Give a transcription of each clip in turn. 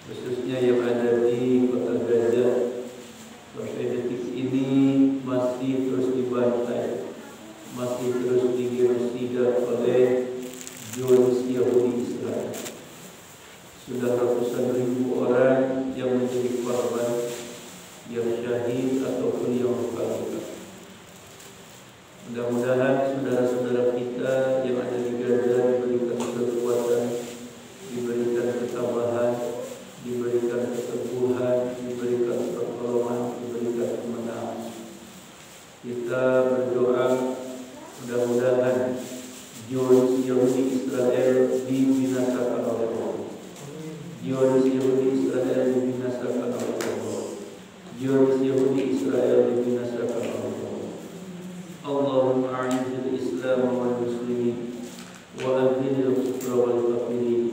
khususnya yang ada di kota Gaza, sampai detik ini masih terus dibantai, masih terus digenosida oleh Zionis Yahudi Israel. Sudah ratusan ribu orang yang menjadi korban, yang syahid ataupun yang luka-luka. Mudah-mudahan saudara-saudara kita yang ada di Gaza diberikan kekuatan, diberikan ketabahan, diberikan keteguhan, diberikan pertolongan, diberikan kemenangan. Kita berdoa mudah-mudahan Zionis Yahudi Israel dibinasakan oleh Allah. Zionis Yahudi Israel dibinasakan oleh Allah. Zionis Yahudi Israel dibinasakan oleh Allah. Allahumma a'inzil Islam wal muslimin wa adhil al-kufra wal kafirin.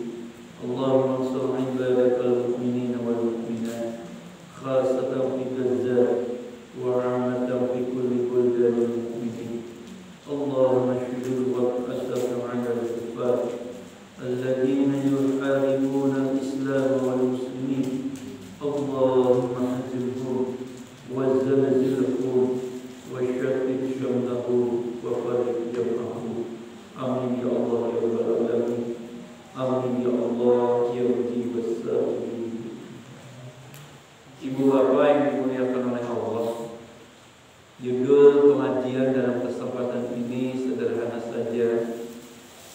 Allahumma ansur ibadakal mu'minin wal mu'minat khasatan fi Gaza wa 'amatan fi kulli buldanil mu'minin. Allahumma shudud wa asaf 'ala al-kuffar alladhina yuharibuna al-islam wal muslimin. Allahumma hazimhum wa zalzilhum wa syaqqit syamlahum wa farriq jam'ahum. Amin ya Allah ya rabbal alamin. Amin ya Allah ya mujibas sa'ilin. Ibu bapak yang dimuliakan oleh Allah, judul pengajian dalam kesempatan ini sederhana saja.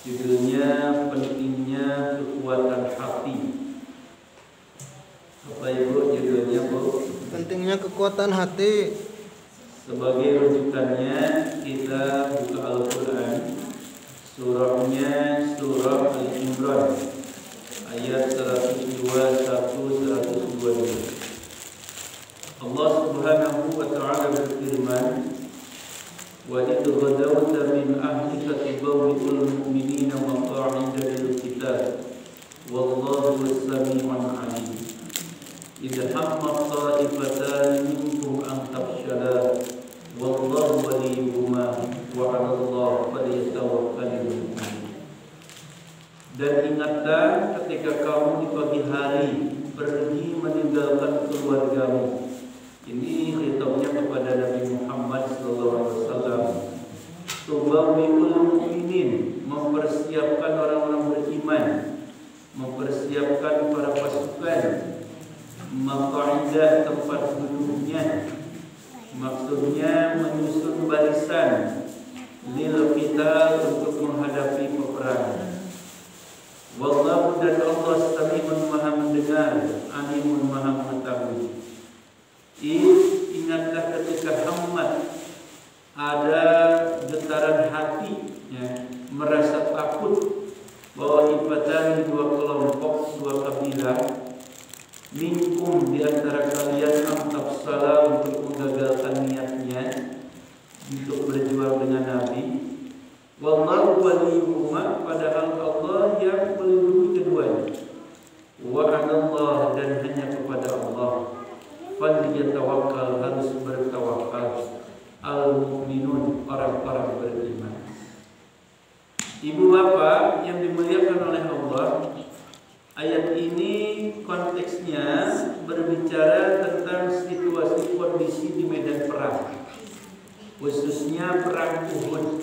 Judulnya pentingnya kekuatan hati. Apa ibu judulnya bu? Pentingnya kekuatan hati. Sebagai rujukannya kita buka Al-Quran, surahnya surah Al-Imran ayat 121-122. Allah Subhanahu wa ta'ala berfirman, wa idh ghadawta min ahlika tubawwi'ul mu'minina maq'ida lil-qital wallahu was-sami'un 'alim. Idh hamma ta'ifatan minkum an tafshala wallahu waliyuhuma wa 'alallahi falyatawakkalul mu'minun. Dan ingatlah ketika kamu di pagi hari pergi meninggalkan keluargamu. Ini khitabnya kepada Nabi Muhammad SAW. Tubawwi'ul mu'minin, mempersiapkan orang-orang beriman, mempersiapkan para pasukan, maq'ida tempat duduknya, maksudnya menyusun barisan lil qital untuk menghadapi peperangan. Wallahu dan Allah sami'un maha mendengar, alimun maha mengetahui. Ingatlah ketika hammat, ada getaran hati, ya, merasa takut bahwa ifatani dua kelompok, dua kabilah, minkum di antara kalian amtab salah untuk menggagalkan niatnya untuk berjuang dengan Nabi. Wallahu waliyuhuma, padahal Allah yang melindungi keduanya. Wa 'alallahi, dan hanya kepada Allah. Falyatawakkal, harus bertawakal. Al-mu'minun, orang-orang beriman. Ibu bapak yang dimuliakan oleh Allah, ayat ini konteksnya berbicara tentang situasi kondisi di medan perang, khususnya perang Uhud.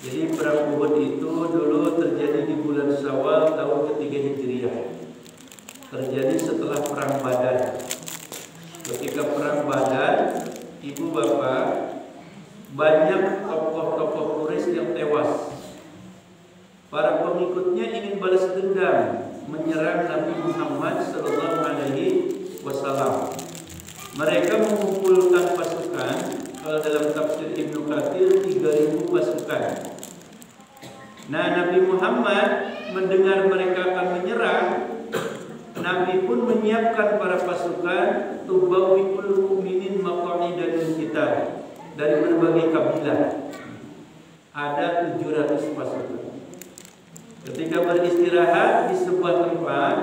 Jadi perang Uhud itu dulu terjadi di bulan Syawal tahun ketiga Hijriah. Terjadi setelah perang Badar. Ketika perang Badar, ibu bapak, banyak tokoh-tokoh Quraisy yang tewas. Para pengikutnya ingin balas dendam, menyerang Nabi Muhammad SAW. Mereka mengumpulkan pasukan, kalau dalam tafsir Ibnu Katsir 3.000 pasukan. Nah, Nabi Muhammad mendengar mereka akan menyerang, Nabi pun menyiapkan para pasukan tubawwi'ul mu'minin maq'ida lil-qital dari berbagai kabilah. Ada 700 pasukan. Ketika beristirahat di sebuah tempat,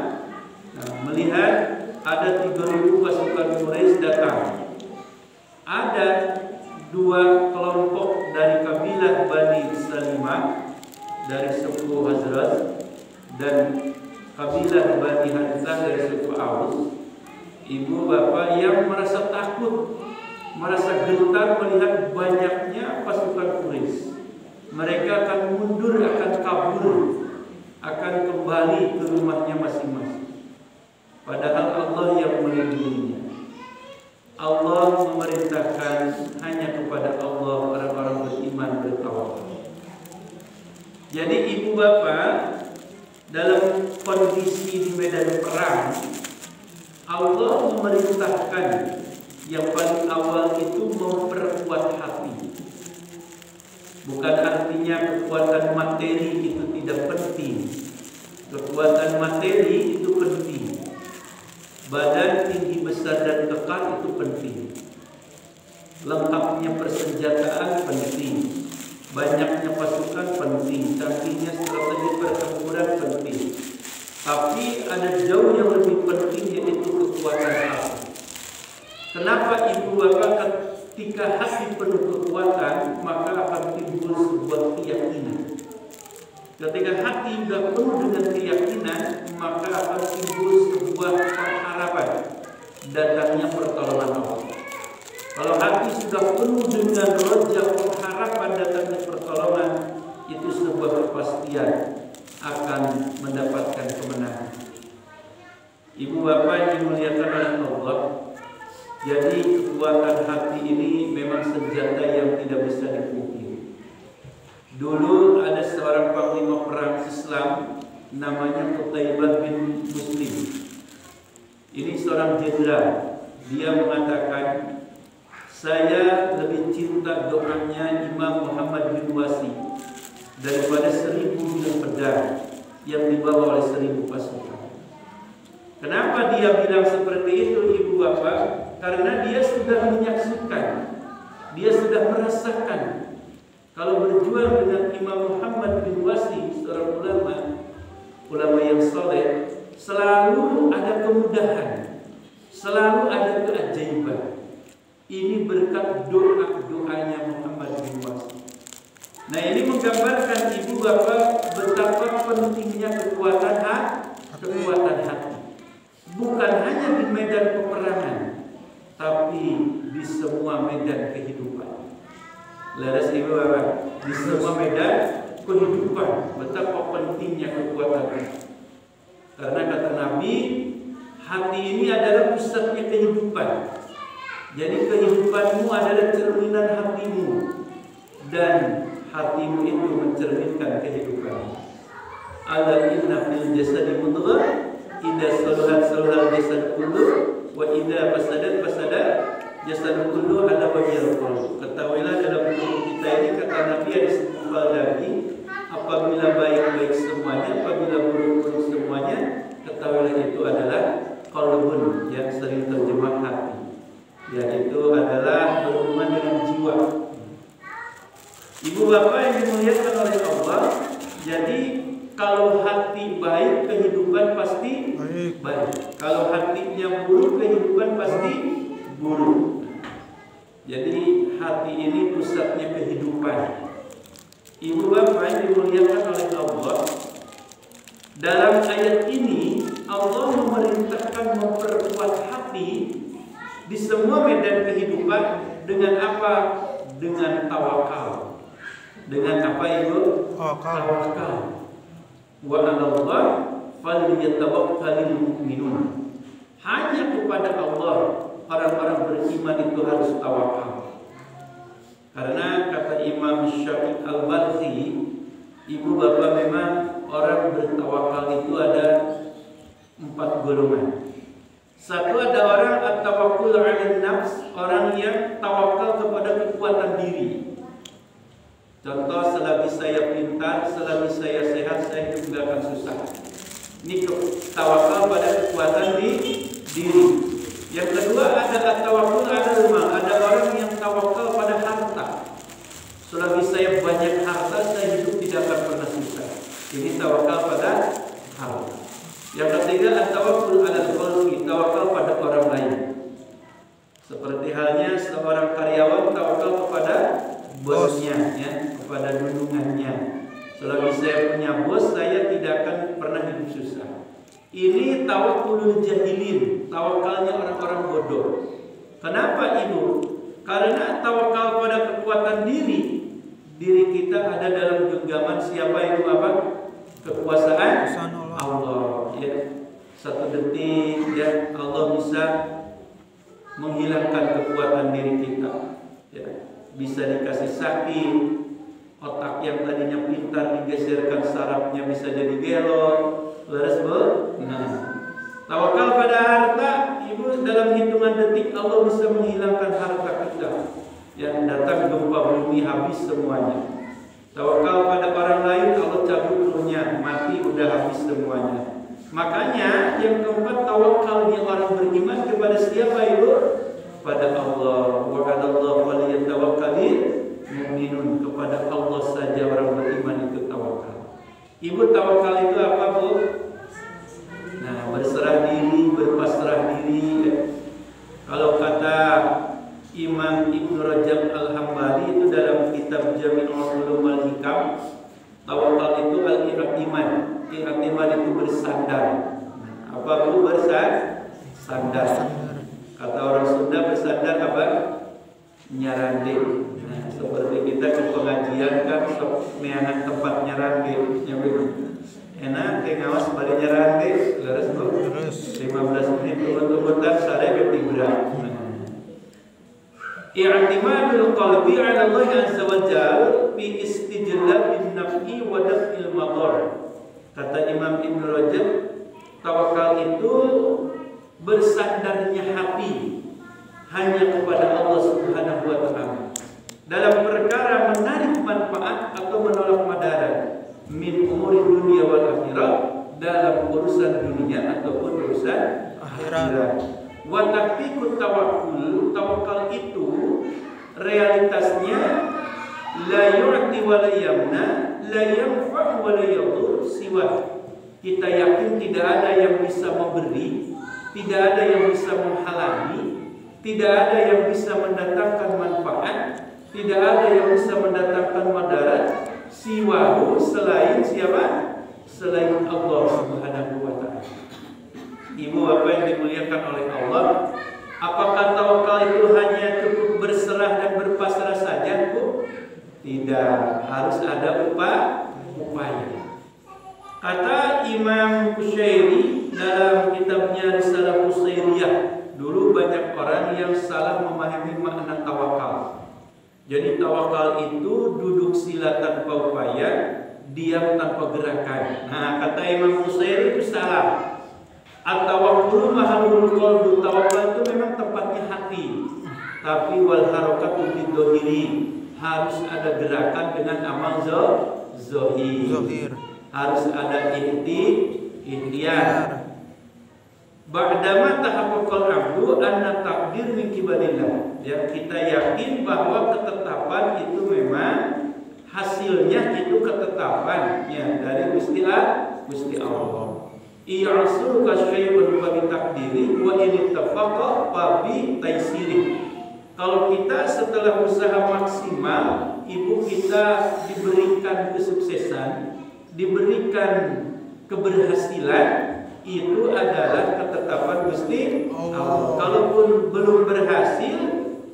melihat ada 3.000 pasukan Quraisy datang. Ada 2 kelompok dari kabilah Bani Salimah dari suku Hazrat dan kabilah Bani Harithah dari suku ibu bapak yang merasa takut, merasa gentar melihat banyaknya pasukan Quraisy. Mereka akan mundur, akan kabur, akan kembali ke rumahnya masing-masing. Padahal Allah yang melindunginya. Allah memerintahkan hanya kepada Allah orang-orang beriman bertawakal. Jadi ibu bapak, dalam kondisi di medan perang, Allah memerintahkan yang paling awal itu memperkuat hati. Bukan artinya kekuatan materi itu tidak penting. Kekuatan materi itu penting. Badan tinggi, besar dan kekar itu penting. Lengkapnya persenjataan penting. Banyaknya pasukan penting. Canggihnya strategi pertempuran penting. Tapi ada jauh yang lebih penting, yaitu kekuatan hati. Kenapa ibu bapak ketika hati penuh kekuatan, maka akan timbul sebuah keyakinan. Ketika hati sudah penuh dengan keyakinan, maka akan timbul sebuah pengharapan datangnya pertolongan Allah. Kalau hati sudah penuh dengan roja pengharapan datangnya pertolongan, itu sebuah kepastian akan mendapatkan kemenangan. Ibu bapak yang dimuliakan oleh Allah, jadi kekuatan hati ini memang senjata yang tidak bisa dipungkiri. Dulu ada seorang panglima perang Islam namanya Qutaibah bin Muslim. Ini seorang jenderal. Dia mengatakan, saya lebih cinta doanya Imam Muhammad bin Wasi daripada 1000 buah pedang yang dibawa oleh 1000 pasukan. Kenapa dia bilang seperti itu, ibu bapak? Karena dia sudah menyaksikan, dia sudah merasakan kalau berjuang dengan Imam Muhammad bin Wasi, seorang ulama yang soleh, selalu ada kemudahan, selalu ada keajaiban. Ini berkat doanya Muhammad bin Wasi. Nah, ini menggambarkan ibu bapak betapa pentingnya kekuatan hati. Bukan hanya di medan peperangan, tapi di semua medan kehidupan. Laras ibu bapak, di semua medan kehidupan betapa pentingnya kekuatan hati. Karena kata Nabi, hati ini adalah pusatnya kehidupan. Jadi kehidupanmu adalah cerminan hatimu, dan hatimu itu mencerminkan kehidupanmu. Ala inna fil jasadi mudghah, idza salahat salahal jasad kullu, wa idza fasadat jasad kullu ala wajhil qalb. Ketahuilah dalam tubuh kita ini, kata Nabi, ada segumpal daging. Apabila baik-baik semuanya, apabila buruk-buruk semuanya, ketahuilah itu adalah qalbun, yang sering terjemah hati. Yaitu adalah berhubungan dengan jiwa. Ibu bapak yang dimuliakan oleh Allah, jadi kalau hati baik, kehidupan pasti baik. Kalau hatinya buruk, kehidupan pasti buruk. Jadi hati ini pusatnya kehidupan. Ibu bapak yang dimuliakan oleh Allah, dalam ayat ini Allah memerintahkan memperkuat hati di semua medan kehidupan dengan apa? Dengan tawakal. Dengan apa ibu? Tawakal. Wa 'alallahi falyatawakkalul mu'minun. Hanya kepada Allah orang-orang beriman itu harus tawakal. Karena kata Imam Syafi'i Al-Balkhi, ibu bapak, memang orang bertawakal itu ada 4 golongan. Satu, ada orang at-tawakkul 'alan nafs, orang yang tawakal kepada kekuatan diri. Contoh, selagi saya pintar, selagi saya sehat, saya hidup tidak akan susah. Ini tawakal pada kekuatan diri. Yang kedua, ada at-tawakkul 'alal mal, ada orang yang tawakal pada harta. Selagi saya banyak harta, saya hidup tidak akan pernah susah. Ini tawakal pada harta. Yang ketiga, at-tawakkul 'alal khalqi, tawakal pada orang lain. Seperti halnya seorang karyawan tawakal kepada bosnya, ya, kepada junjungannya. Selagi saya punya bos, saya tidak akan pernah hidup susah. Ini tawakkul tawakulul jahilin, tawakalnya orang-orang bodoh. Kenapa Ibu? Karena tawakal pada kekuatan diri kita ada dalam genggaman siapa itu apa? Kekuasaan Allah. Ya. Satu detik ya Allah bisa menghilangkan kekuatan diri kita. Ya. Bisa dikasih sakit, otak yang tadinya pintar digeserkan sarafnya bisa jadi gelot. Leres Bu? Nah, tawakal pada harta, Ibu, dalam hitungan detik Allah bisa menghilangkan harta kita. Yang datang gempa bumi habis semuanya. Tawakal pada orang lain, Allah cabut ruhnya, mati udah habis semuanya. Makanya yang keempat, tawakalnya orang beriman kepada siapa Ibu? Pada Allah. Wa 'alallahi falyatawakkalul mu'minun, kepada Allah saja orang beriman itu tawakal. Ibu, tawakal itu apa Bu? Nah, berserah diri, berpasrah diri. Kalau kata Imam Ibnu Rajab Al-Hambali itu dalam kitab Jami'ul Ulum wal Hikam, tawakal itu al-i'timad. I'timad itu bersandar. Apa Bu? Bersandar. Kata orang Sunda bersandar apa? Nyarande. Nah, seperti kita ke pengajian kan sok meangan tempat nyarande. Enak kayak ngawas bari nyarande, leres Bu. 15 menit tunggu-tungguan sare beti berat. I'timadul qalbi 'ala Allah 'azza wa jalla fi istijlabin naf'i wa daf'il madar. Kata Imam Ibnu Rajab, tawakal itu bersandarnya hati hanya kepada Allah Subhanahu wa taala dalam perkara menarik manfaat atau menolak madarat min umuri dunia wal akhirah, dalam urusan dunia ataupun urusan akhirat. Wa tahqiqut tawakkul, tawakal itu realitasnya la yu'ti wa la yamna, la yanfa' wa la yadur siwa. Kita yakin tidak ada yang bisa memberi, tidak ada yang bisa menghalangi, tidak ada yang bisa mendatangkan manfaat, tidak ada yang bisa mendatangkan madarat siwahu, selain siapa? Selain Allah Subhanahu wa taala. Ibu apa yang dimuliakan oleh Allah, apakah tawakal itu hanya cukup berserah dan berpasrah saja Bu? Tidak, harus ada upaya. Kata Imam Qushairi dalam kitabnya Risalah Qusairiyah, dulu banyak orang yang salah memahami makna tawakal. Jadi tawakal itu duduk sila tanpa upaya, diam tanpa gerakan. Nah, kata Imam Qushairi itu salah. At-tawakkul mahalul qalbi, tawakal itu memang tempatnya hati. Tapi wal harakatu bidhahiri, harus ada gerakan dengan amal zahir. Harus ada ikhtiar. Ba'dama tahaqqaqal 'abdu anna taqdir min kibalillah. Ya, kita yakin bahwa ketetapan itu memang hasilnya itu ketetapan ya dari Gusti Allah. I'asru kasyai'un bagi takdiri wa in ittafaqa fa bi taysiri. Kalau kita setelah usaha maksimal, Ibu, kita diberikan kesuksesan, diberikan keberhasilan, itu adalah ketetapan Gusti Allah. Kalaupun belum berhasil,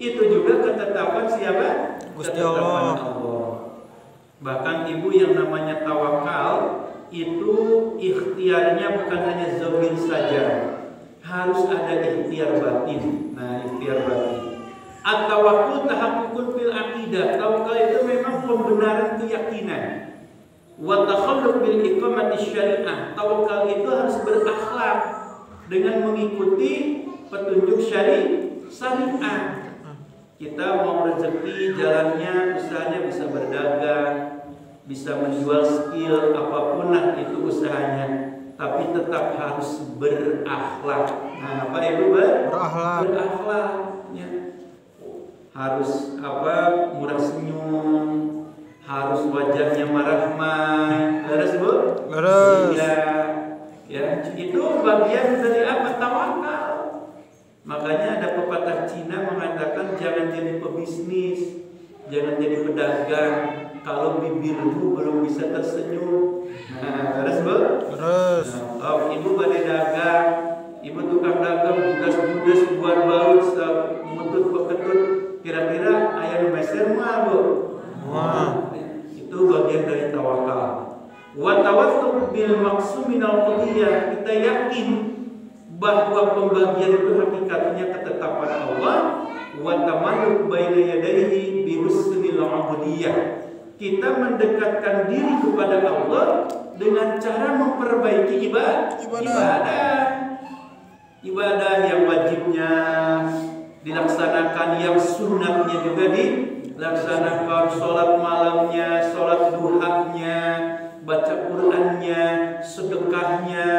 itu juga ketetapan siapa? Gusti Ketetapan Allah. Bahkan Ibu, yang namanya tawakal itu ikhtiarnya bukan hanya zahir saja, harus ada ikhtiar batin. Nah, ikhtiar batin. At-tawakkul tahaqqukun fil aqidah. Tawakal itu memang pembenaran keyakinan. Wa takhalluq bil iqamati syariah. Tawakal itu harus berakhlak dengan mengikuti petunjuk syariah. Kita mau rezeki, jalannya, usahanya bisa berdagang, bisa menjual skill apapun lah itu usahanya, tapi tetap harus berakhlak. Nah, apa Ibu? Berakhlak ya. Harus murah senyum, harus wajahnya marah-marah. Beres Bu? Beres. Ya, itu bagian dari apa? Tawakal. Makanya ada pepatah Cina mengatakan jangan jadi pebisnis, jangan jadi pedagang kalau bibirmu belum bisa tersenyum. Nah, terus Bu? Terus. Nah, Ibu pada dagang, bahwa pembagian itu hakikatnya ketetapan Allah. Wa tamalluk baina yadayhi bi husnil 'ubudiyah. Kita mendekatkan diri kepada Allah dengan cara memperbaiki ibadah yang wajibnya dilaksanakan, yang sunatnya juga dilaksanakan, sholat malamnya, sholat duhanya, baca Qur'annya, sedekahnya,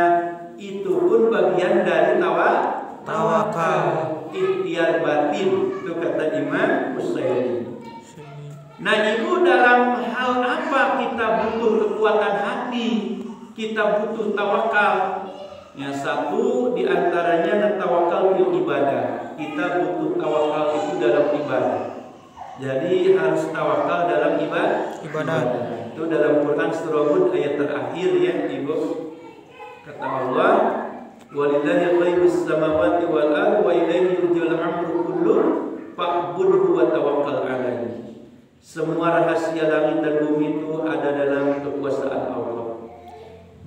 itu pun bagian dari tawakal, ikhtiar batin, itu kata Imam Utsaimin. Nah, ibu, dalam hal apa kita butuh kekuatan hati, kita butuh tawakal? Yang satu diantaranya tawakal bil ibadah. Kita butuh tawakal itu dalam ibadah. Jadi harus tawakal dalam ibadah. Itu dalam Quran surah Hud ayat terakhir ya, ibu. Kata Allah, walillahi ghaibus samawati wal ardi wa ilaihi yurja'ul amru kulluh fa'budhu wa tawakkal 'alaihi. Semua rahasia langit dan bumi itu ada dalam kekuasaan Allah,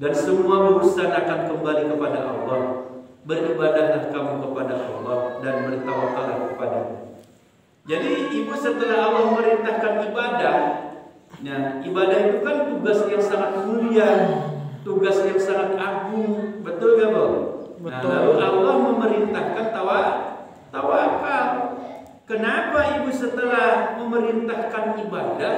dan semua urusan akan kembali kepada Allah. Beribadahlah kamu kepada Allah dan bertawakallah kepada-Nya. Jadi ibu, setelah Allah merintahkan ibadah, nah ibadah itu kan tugas yang sangat mulia, tugas yang sangat agung, betul gak, Bu? Nah, lalu Allah memerintahkan tawakal. Kenapa ibu setelah memerintahkan ibadah,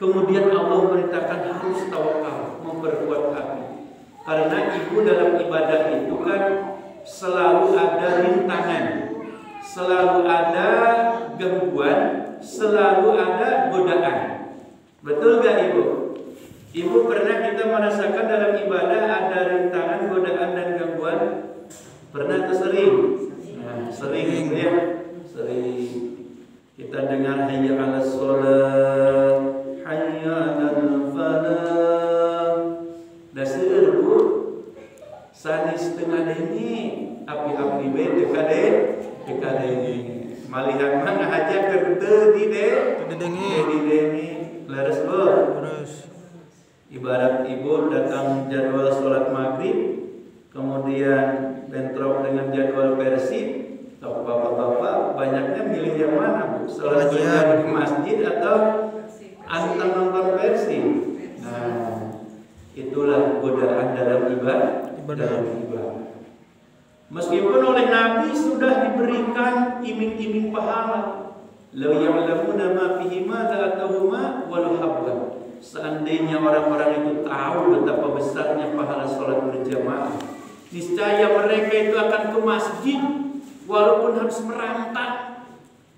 kemudian Allah memerintahkan harus tawakal, memperkuat hati? Karena ibu, dalam ibadah itu kan selalu ada rintangan, selalu ada gangguan, selalu ada godaan. Betul gak ibu? Ibu, pernah kita merasakan dalam ibadah ada rintangan, godaan dan gangguan? Pernah atau sering? Nah, sering ya. Sering kita dengar hayya 'alas shalah, hayya 'alal falah. Daseur Bu, sani setengah ini api-api be dekade malihan mah ngajak ke teu di dengi leres Bu. Ibarat ibu datang jadwal sholat maghrib, kemudian bentrok dengan jadwal persib. Kalau bapak-bapak banyaknya milih yang mana, Bu? Sholat di masjid atau anteng nonton Persib? Nah, itulah godaan dalam ibadah. Meskipun oleh Nabi sudah diberikan iming-iming pahala, law ya'lamuna ma fihi ma la'atahuma walau habba. Seandainya orang-orang itu tahu betapa besarnya pahala sholat berjamaah, niscaya mereka itu akan ke masjid. Walaupun harus merantau,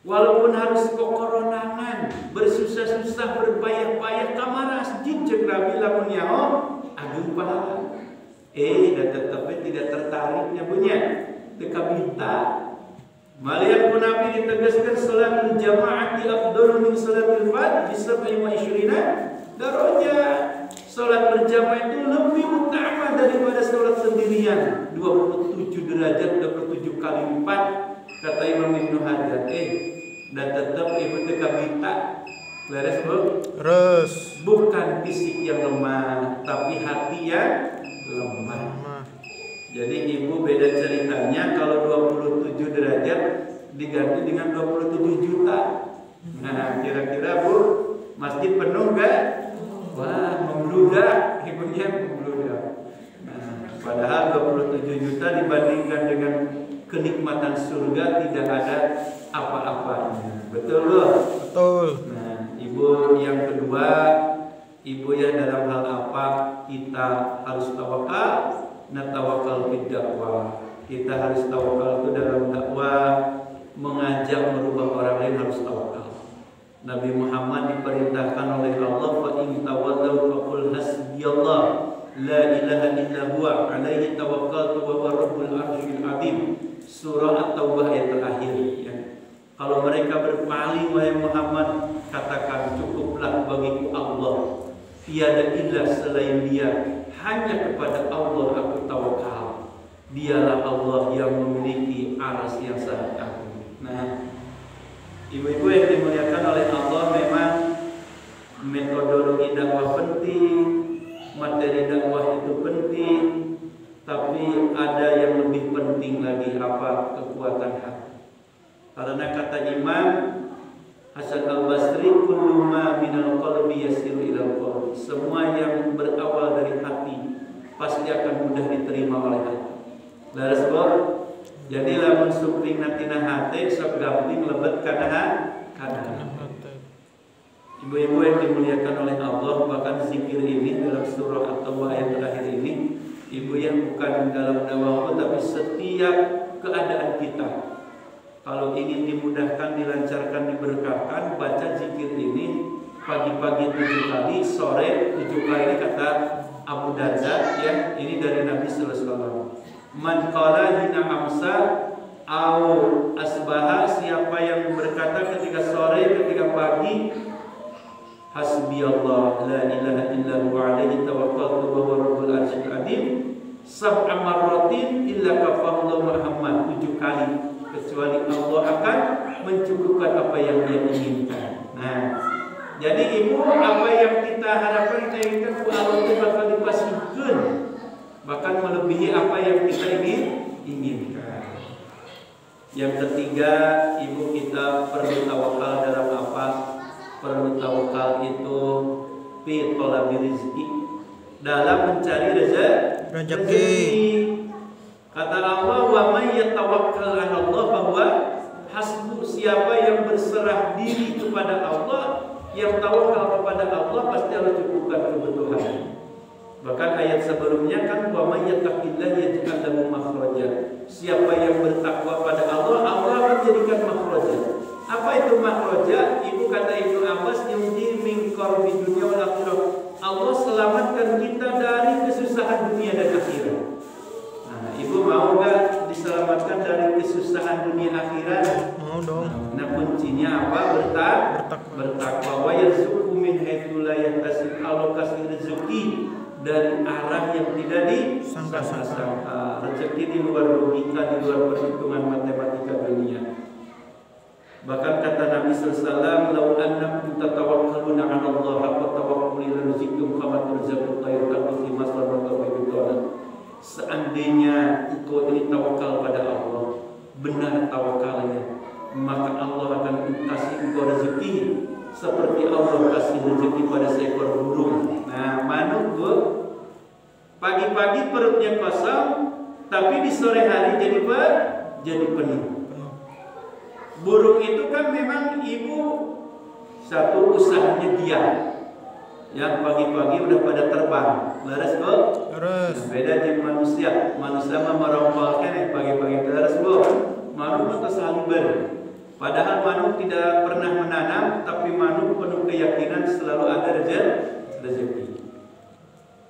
walaupun harus kokoronangan, bersusah-susah, berpayah-payah, kamar masjid jeung Nabi lamun nyaho agung pahala. Dan tetapi tidak tertariknya punya tekabita. Malian pun Nabi ditegaskan salatul jamaah di afdalu min salatul fard bi 27 darajat. Salat berjamaah itu lebih utama daripada salat sendirian, 27 derajat, 27 kali 4, kata Imam Ibnu Hajar. Dan tetap ibu tekabita, beres Bu? Terus Bukan fisik yang lemah, tapi hati yang lemah. Jadi ibu, beda ceritanya kalau 27 derajat diganti dengan 27 juta. Nah, kira-kira Bu, masjid penuh gak? Wah, membludak, ibunya membludak. Nah, padahal 27 juta dibandingkan dengan kenikmatan surga tidak ada apa-apanya. Betul loh? Betul. Nah, ibu, yang kedua, ibu ya, dalam hal apa kita harus tawakal? Nah, tawakal fid dakwah. Kita harus tawakal itu dalam dakwah, mengajak merubah orang lain harus tawakal. Nabi Muhammad diperintahkan oleh Allah, fa in tawallaw faqul hasbiyallah la ilaha illa huwa alaihi tawakkaltu wa huwa rabbul arsyil azim. Surah At-Taubah ayat terakhir ya. Kalau mereka berpaling, wahai Muhammad, katakan cukuplah bagiku Allah, tiada ilah selain Dia, hanya kepada Allah aku tawakal. Dialah Allah yang memiliki arsy yang sangat agung. Nah, ibu-ibu yang dimuliakan oleh Allah, memang metodologi dakwah penting, materi dakwah itu penting, tapi ada yang lebih penting lagi apa? Kekuatan hati. Karena kata Imam Hasan Al-Basri, kullu ma minal qalbi yasiru ilal qalbi. Semua yang berawal dari hati pasti akan mudah diterima oleh hati. Laras bo. Jadi lamun supring natina hati sok gamping lebet kana hati. Ibu-ibu yang dimuliakan oleh Allah, bahkan zikir ini dalam surah atau ayat terakhir ini, ibu yang bukan dalam dakwah tapi setiap keadaan kita, kalau ingin dimudahkan, dilancarkan, diberkahkan, baca zikir ini pagi-pagi 7 kali, sore 7 kali, kata Abu Darda, ya, ini dari Nabi sallallahu alaihi wasallam. Man qala hina amsa au asbaha, siapa yang berkata ketika sore, ketika pagi, hasbiyallah la ilaha illa huwa alaihi tawakkaltu wa huwa rabbul arsyil azim, sab'a marratin illa kafahu Muhammad, 7 kali, kecuali Allah akan mencukupkan apa yang Dia inginkan. Nah, jadi ibu, apa yang kita harapkan, kita inginkan, Allah itu bakal dipasihkan, bahkan melebihi apa yang kita inginkan. Yang ketiga, ibu, kita perlu tawakal dalam apa? Perlu tawakal itu fi thalabi rizki, dalam mencari rezeki. Kata Allah, wa may yatawakkal 'ala Allah bahwa hasbu, siapa yang berserah diri kepada Allah, yang tawakal kepada Allah, pasti Allah cukupkan kebutuhan. Bahkan ayat sebelumnya kan, wa may yattaqillaha yaj'al lahu makhraja. Siapa yang bertakwa pada Allah, Allah akan jadikan makhraja. Apa itu makhraja? Ibu, kata Ibnu Abbas, yunji min qarbi dunya wal akhirah. Allah selamatkan kita dari kesusahan dunia dan akhirat. Nah, ibu mau gak diselamatkan dari kesusahan dunia akhirat? Mau dong. Nah, kuncinya apa? Bertakwa. Wa yarzuqu min haitsu la yahtasib. Allah kasih rezeki dari arah yang tidak disangka-sangka. Rezeki di luar logika, di luar perhitungan matematika dunia. Bahkan kata Nabi sallallahu alaihi wasallam, "Lau annakum tatawakkaluna 'ala Allah haqqa tawakkuli laruziqtum kama turzaqu tayru taqu fi masrabati bidana." Seandainya engkau ini tawakal pada Allah, benar tawakalnya, maka Allah akan kasih engkau rezeki seperti Allah kasih rezeki pada seekor burung. Nah, manuk, Bu, pagi-pagi perutnya kosong, tapi di sore hari jadi penuh. Burung itu kan memang ibu satu usahanya dia, yang pagi-pagi udah pada terbang, laras Bu? Laras. Nah, beda dengan manusia mah merompalkan pagi-pagi laras Bu. Manuk itu saliber. Padahal manuk tidak pernah menanam, tapi manuk penuh keyakinan selalu ada rezeki.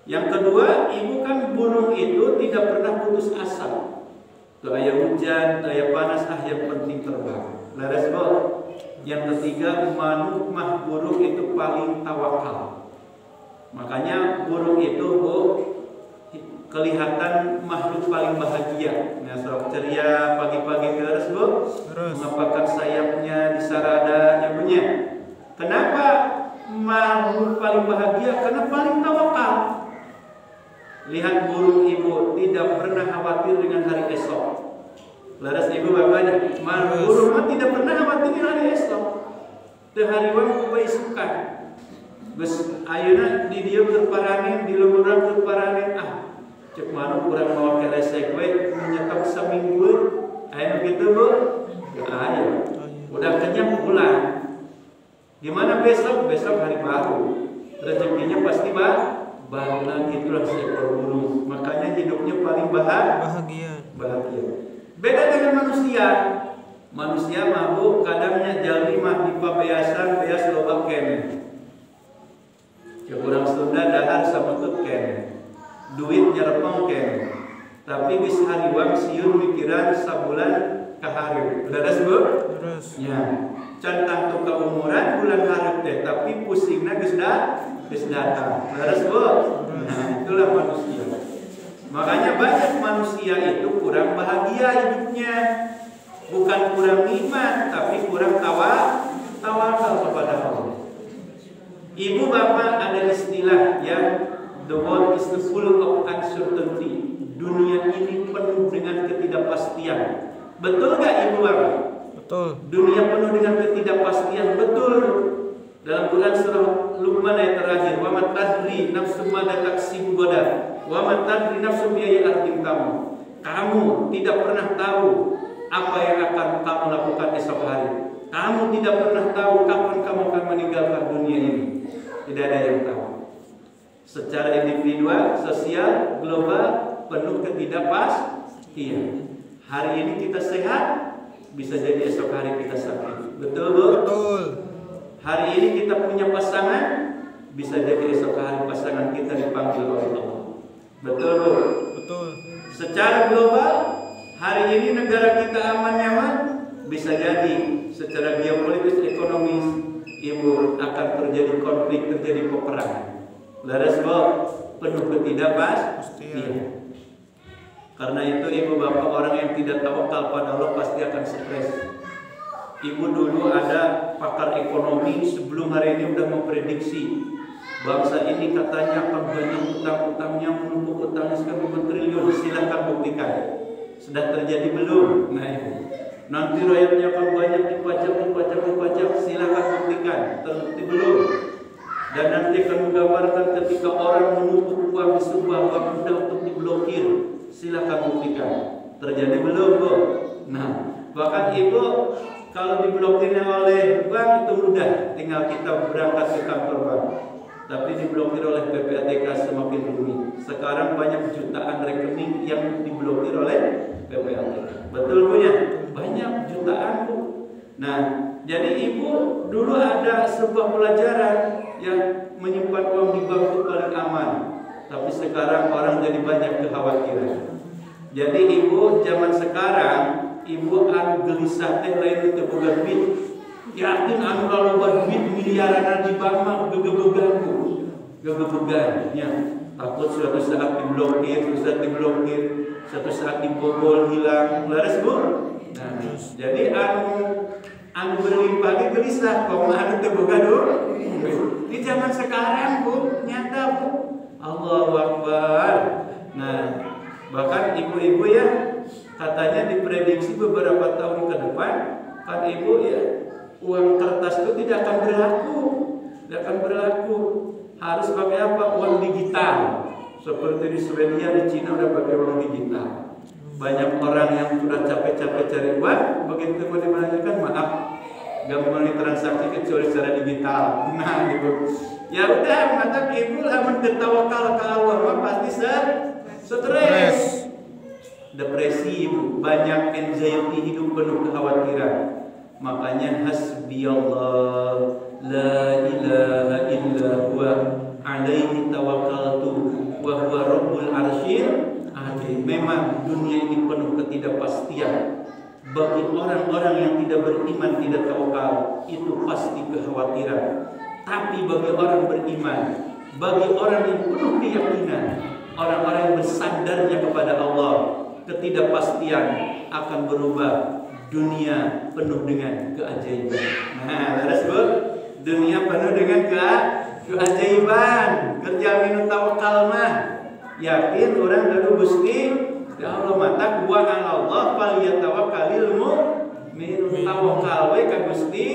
Yang kedua, ibu kan burung itu tidak pernah putus asa. Tuh ayah hujan, ayah panas, yang penting terbang. Laras Bu. Yang ketiga, manuk mah burung itu paling tawakal. Makanya burung itu, Bu, kelihatan makhluk paling bahagia. Nah, sok ceria pagi-pagi terus, Bu. Mengepakkan sayapnya di sarada ibunya. Kenapa makhluk paling bahagia? Karena paling tawakal. Lihat burung ibu, tidak pernah khawatir dengan hari esok. Laras ibu bapaknya, burung mah tidak pernah khawatir dengan hari esok. Teu hariwan kubai suka. Geus ayeuna di dieu keur paranen, di leuweurang keur paranen, cek manuk urang mawa keresek we menyetok saminggueun. Aya nu kitu, Bu? Aya. Udah kenyang pulang. Gimana besok? Besok hari baru. Rezekinya pasti baru lagi, itulah seekor burung. Makanya hidupnya paling bahagia. Beda dengan manusia. Manusia mah, Bu, kadangnya jalmi mah dipabeasan, beas loba kene. Cek urang Sunda dahar samutut kene. Duit nyerepeng kene. Tapi bis hariwang sieun mikiran sabulan kahari. Leres, Bu? Leres. Ya. Can tangtu keumuran bulan hareup teh, tapi pusingna geus datang. Leres, Bu? Nah, itulah manusia. Makanya banyak manusia itu kurang bahagia hidupnya. Bukan kurang nikmat, tapi kurang tawakal kepada Allah. Ibu bapak, ada istilah yang the world is full of uncertainty. Dunia ini penuh dengan ketidakpastian. Betul gak ibu bapak? Betul. Dunia penuh dengan ketidakpastian. Betul. Dalam Quran surah Luqman ayat terakhir, wa ma tadri nafsum madza taksibu ghadan wa ma tadri nafsum bi ayyi ardin tamut. Kamu tidak pernah tahu apa yang akan kamu lakukan esok hari. Kamu tidak pernah tahu kapan kamu akan meninggalkan dunia ini. Tidak ada yang tahu. Secara individual, sosial, global, penuh ketidakpastian. Hari ini kita sehat, bisa jadi esok hari kita sakit. Betul, Bu? Betul. Hari ini kita punya pasangan, bisa jadi esok hari pasangan kita dipanggil oleh Allah. Betul, Bu? Betul. Secara global, hari ini negara kita aman nyaman, bisa jadi secara geopolitis ekonomis, ibu akan terjadi konflik, terjadi peperangan. Laras, Bu, penuh ketidakpastian. Karena itu ibu bapak orang yang tidak tawakal pada Allah pasti akan stres. Ibu dulu ada pakar ekonomi sebelum hari ini udah memprediksi bangsa ini katanya akan banyak utang-utangnya, menumpuk utangnya sekian ribu triliun. Silahkan buktikan. Sudah terjadi belum? Nah ibu, nanti rakyatnya akan banyak dipajak. Silahkan buktikan. Terbukti belum? Dan nanti akan menggambarkan ketika orang menumpuk uang di sebuah bank mudah untuk diblokir. Silakan buktikan. Terjadi belum, Bu? Nah, bahkan ibu kalau diblokirnya oleh bank itu mudah, tinggal kita berangkat ke kantor bank. Tapi diblokir oleh PPATK semakin rumit. Sekarang banyak jutaan rekening yang diblokir oleh PPATK. Betul, Bu ya? Banyak jutaan, Bu. Nah, jadi ibu dulu ada sebuah pelajaran yang menyimpan uang di bank itu paling aman. Tapi sekarang orang jadi banyak kekhawatiran. Jadi ibu zaman sekarang, ibu anu gelisah teh lain teu boga duit. Yakin anu loba duit miliaran di bank mah gegebegan Bu. Gegebegan nya. Takut suatu saat diblokir, suatu saat dibobol hilang. Laras, Bu? Nah, jadi anu berlimpah ge gelisah, kok anu teu boga duit. Di zaman sekarang, Bu, nyata, Bu. Allahu Akbar. Nah, bahkan ibu-ibu ya katanya diprediksi beberapa tahun ke depan kan ibu ya uang kertas itu tidak akan berlaku, harus pakai apa? Uang digital. Seperti di Swedia, di Cina udah pakai uang digital. Banyak orang yang sudah capek-capek cari uang, begitu mau dibelanjakan maaf, gak mau transaksi kecuali secara digital. Nah, ibu ya udah, maka ibu lah mentawakal ke Allah pasti stres, depresi, ibu banyak anxiety, hidup penuh kekhawatiran. Makanya hasbiyallah la ilaha illa huwa alaihi tawakkaltu wa huwa rabbul arsyil azim. Memang dunia ini penuh ketidakpastian. Bagi orang-orang yang tidak beriman, tidak tawakal, itu pasti kekhawatiran. Tapi bagi orang beriman, bagi orang yang penuh keyakinan, orang-orang yang bersandarnya kepada Allah, ketidakpastian akan berubah. Dunia penuh dengan keajaiban. Nah, terus Bu, dunia penuh dengan keajaiban. Kerja minum tawakal mah yakin orang lalu Gusti ya Allah mata gua an Allah fal yatawakkalul mu'min. Tawakal we ka Gusti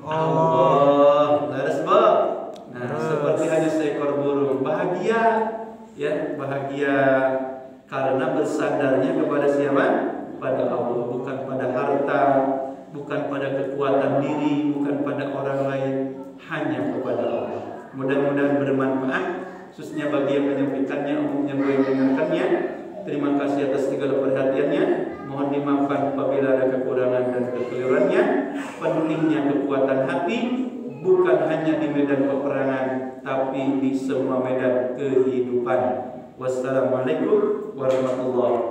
Allah. Terus Bu, nah seperti hanya seekor burung bahagia ya, bahagia karena bersandarnya kepada siapa? Pada Allah, bukan pada harta, bukan pada kekuatan diri, bukan pada orang lain, hanya kepada Allah. Mudah-mudahan bermanfaat, khususnya bagi yang menyampaikannya, umumnya bagi yang mendengarkannya. Terima kasih atas segala perhatiannya. Mohon dimaafkan apabila ada kekurangan dan kekeliruannya. Pentingnya kekuatan hati bukan hanya di medan peperangan, tapi di semua medan kehidupan. Wassalamualaikum warahmatullahi wabarakatuh.